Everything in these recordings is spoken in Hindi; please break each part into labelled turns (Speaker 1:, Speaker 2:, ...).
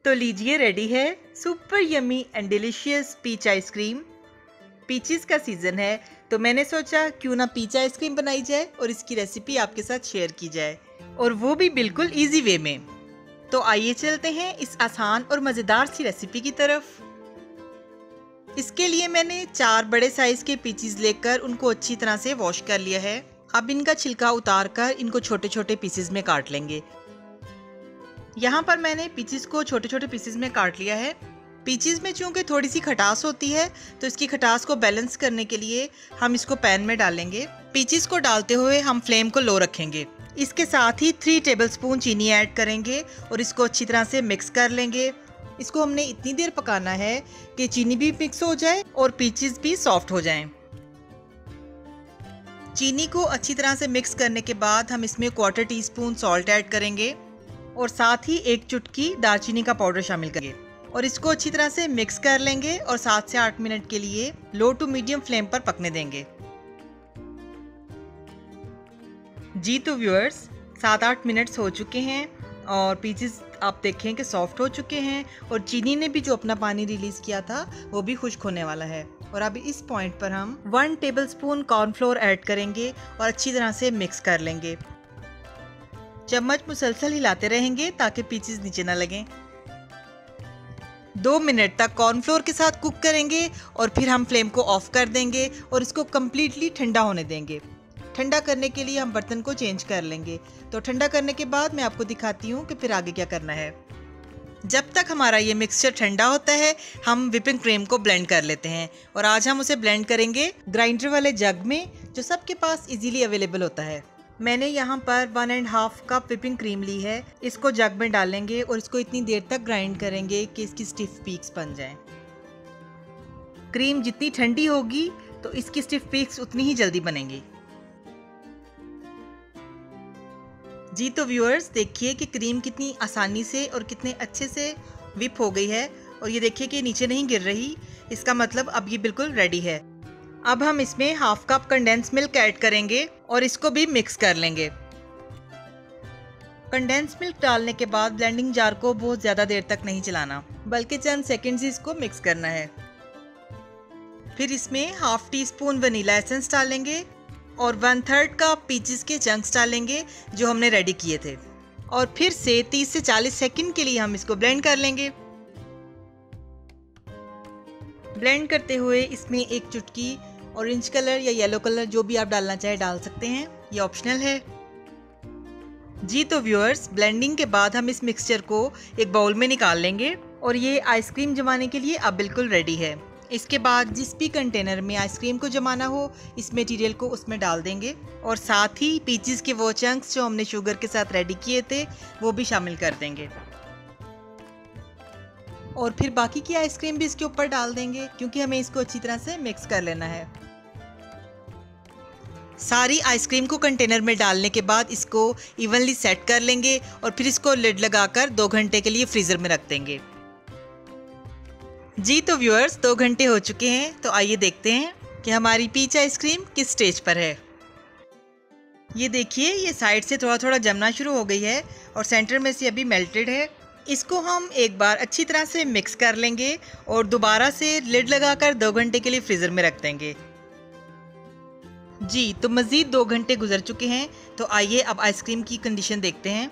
Speaker 1: तो लीजिए, रेडी है super yummy and delicious peach ice cream. Peaches का सीज़न है तो मैंने सोचा क्यों ना पीच आइसक्रीम बनाई जाए और इसकी रेसिपी आपके साथ शेयर की जाए, और वो भी बिल्कुल इजी वे में। तो आइए चलते हैं इस आसान और मज़ेदार सी रेसिपी की तरफ। इसके लिए मैंने 4 बड़े साइज के पीचेस लेकर उनको अच्छी तरह से वॉश कर लिया है। अब इनका छिलका उतार कर इनको छोटे छोटे पीसेस में काट लेंगे। यहाँ पर मैंने पीचेस को छोटे छोटे पीसेस में काट लिया है। पीचेस में चूंकि थोड़ी सी खटास होती है तो इसकी खटास को बैलेंस करने के लिए हम इसको पैन में डालेंगे। पीचेस को डालते हुए हम फ्लेम को लो रखेंगे। इसके साथ ही 3 टेबलस्पून चीनी ऐड करेंगे और इसको अच्छी तरह से मिक्स कर लेंगे। इसको हमने इतनी देर पकाना है कि चीनी भी मिक्स हो जाए और पीचेस भी सॉफ्ट हो जाएं। चीनी को अच्छी तरह से मिक्स करने के बाद हम इसमें 1/4 टीस्पून सॉल्ट ऐड करेंगे और साथ ही 1 चुटकी दालचीनी का पाउडर शामिल करेंगे और इसको अच्छी तरह से मिक्स कर लेंगे और 7 से 8 मिनट के लिए लो टू मीडियम फ्लेम पर पकने देंगे। जी तो व्यूअर्स, 7-8 मिनट्स हो चुके हैं और पीचेस आप देखें कि सॉफ्ट हो चुके हैं और चीनी ने भी जो अपना पानी रिलीज किया था वो भी खुश्क होने वाला है। और अब इस पॉइंट पर हम 1 टेबलस्पून कॉर्नफ्लोर ऐड करेंगे और अच्छी तरह से मिक्स कर लेंगे। चम्मच मुसलसल हिलाते रहेंगे ताकि पीचेस नीचे ना लगें। 2 मिनट तक कॉर्नफ्लोर के साथ कुक करेंगे और फिर हम फ्लेम को ऑफ कर देंगे और इसको कम्प्लीटली ठंडा होने देंगे। ठंडा करने के लिए हम बर्तन को चेंज कर लेंगे। तो ठंडा करने के बाद मैं आपको दिखाती हूँ कि फिर आगे क्या करना है। जब तक हमारा ये मिक्सचर ठंडा होता है हम व्हिपिंग क्रीम को ब्लेंड कर लेते हैं और आज हम उसे ब्लेंड करेंगे ग्राइंडर वाले जग में जो सबके पास इजीली अवेलेबल होता है। मैंने यहाँ पर 1.5 कप व्हिपिंग क्रीम ली है। इसको जग में डालेंगे और इसको इतनी देर तक ग्राइंड करेंगे कि इसकी स्टिफ पीक्स बन जाएं। क्रीम जितनी ठंडी होगी तो इसकी स्टिफ पीक्स उतनी ही जल्दी बनेंगी। जी तो व्यूअर्स, देखिए कि क्रीम कितनी आसानी से और कितने अच्छे से व्हिप हो गई है और ये देखिए कि नीचे नहीं गिर रही। इसका मतलब अब ये बिल्कुल रेडी है। अब हम इसमें 1/2 कप कंडेंस मिल्क ऐड करेंगे और इसको भी मिक्स कर लेंगे। कंडेंस मिल्क डालने के बाद ब्लेंडिंग जार को बहुत ज़्यादा देर तक नहीं चलाना, बल्कि चंद सेकंड्स ही इसको मिक्स करना है। फिर इसमें 1/2 टीस्पून वनीला एसेंस डालेंगे और 1/3 कप पीचेस के चंक्स डालेंगे जो हमने रेडी किए थे और फिर से 30 से 40 सेकंड के लिए हम इसको ब्लेंड कर लेंगे। ब्लेंड करते हुए इसमें 1 चुटकी ऑरेंज कलर या येलो कलर जो भी आप डालना चाहे डाल सकते हैं, ये ऑप्शनल है। जी तो व्यूअर्स, ब्लेंडिंग के बाद हम इस मिक्सचर को एक बाउल में निकाल लेंगे और ये आइसक्रीम जमाने के लिए अब बिल्कुल रेडी है। इसके बाद जिस भी कंटेनर में आइसक्रीम को जमाना हो इस मटेरियल को उसमें डाल देंगे और साथ ही पीचेस के वो चंक्स जो हमने शुगर के साथ रेडी किए थे वो भी शामिल कर देंगे और फिर बाकी की आइसक्रीम भी इसके ऊपर डाल देंगे क्योंकि हमें इसको अच्छी तरह से मिक्स कर लेना है। सारी आइसक्रीम को कंटेनर में डालने के बाद इसको इवनली सेट कर लेंगे और फिर इसको लिड लगाकर 2 घंटे के लिए फ्रीजर में रख देंगे। जी तो व्यूअर्स, 2 घंटे हो चुके हैं। तो आइए देखते हैं कि हमारी पीच आइसक्रीम किस स्टेज पर है। ये देखिए, ये साइड से थोड़ा थोड़ा जमना शुरू हो गई है और सेंटर में से अभी मेल्टेड है। इसको हम एक बार अच्छी तरह से मिक्स कर लेंगे और दोबारा से लिड लगाकर 2 घंटे के लिए फ्रीजर में रख देंगे। जी तो मज़ीद 2 घंटे गुजर चुके हैं। तो आइए अब आइसक्रीम की कंडीशन देखते हैं।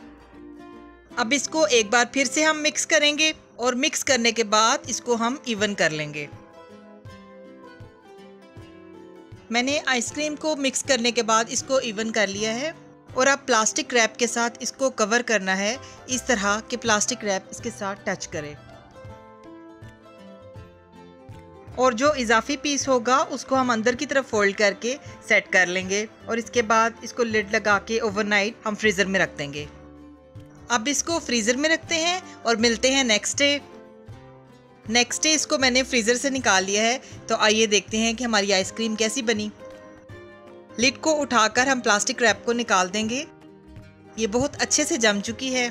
Speaker 1: अब इसको एक बार फिर से हम मिक्स करेंगे और मिक्स करने के बाद इसको हम इवन कर लेंगे। मैंने आइसक्रीम को मिक्स करने के बाद इसको इवन कर लिया है और अब प्लास्टिक रैप के साथ इसको कवर करना है, इस तरह कि प्लास्टिक रैप इसके साथ टच करे और जो इजाफी पीस होगा उसको हम अंदर की तरफ फोल्ड करके सेट कर लेंगे और इसके बाद इसको लिड लगा के ओवरनाइट हम फ्रीज़र में रख देंगे। अब इसको फ्रीज़र में रखते हैं और मिलते हैं नेक्स्ट डे इसको मैंने फ्रीज़र से निकाल लिया है। तो आइए देखते हैं कि हमारी आइसक्रीम कैसी बनी। लिड को उठाकर हम प्लास्टिक रैप को निकाल देंगे। ये बहुत अच्छे से जम चुकी है।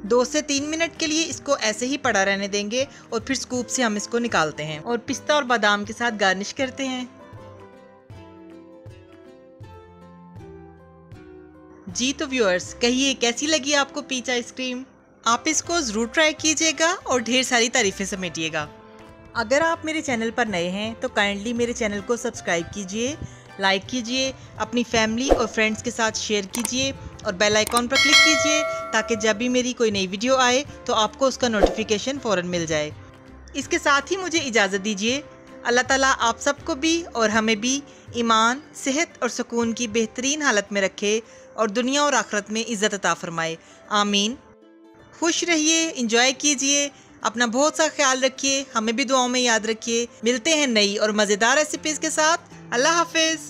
Speaker 1: 2 से 3 मिनट के लिए इसको ऐसे ही पड़ा रहने देंगे और फिर स्कूप से हम इसको निकालते हैं और पिस्ता और बादाम के साथ गार्निश करते हैं। जी तो व्यूअर्स, कहिए कैसी लगी आपको पीच आइसक्रीम। आप इसको ज़रूर ट्राई कीजिएगा और ढेर सारी तारीफ़ें समेटिएगा। अगर आप मेरे चैनल पर नए हैं तो काइंडली मेरे चैनल को सब्सक्राइब कीजिए, लाइक कीजिए, अपनी फैमिली और फ्रेंड्स के साथ शेयर कीजिए और बेल आइकॉन पर क्लिक कीजिए ताकि जब भी मेरी कोई नई वीडियो आए तो आपको उसका नोटिफिकेशन फ़ौरन मिल जाए। इसके साथ ही मुझे इजाज़त दीजिए। अल्लाह ताला आप सबको भी और हमें भी ईमान, सेहत और सुकून की बेहतरीन हालत में रखे और दुनिया और आखिरत में इज़्ज़त अता फरमाए। आमीन। खुश रहिए, इंजॉय कीजिए, अपना बहुत सा ख्याल रखिए, हमें भी दुआओं में याद रखिए। मिलते हैं नई और मज़ेदार रेसिपीज़ के साथ। अल्लाह हाफिज़।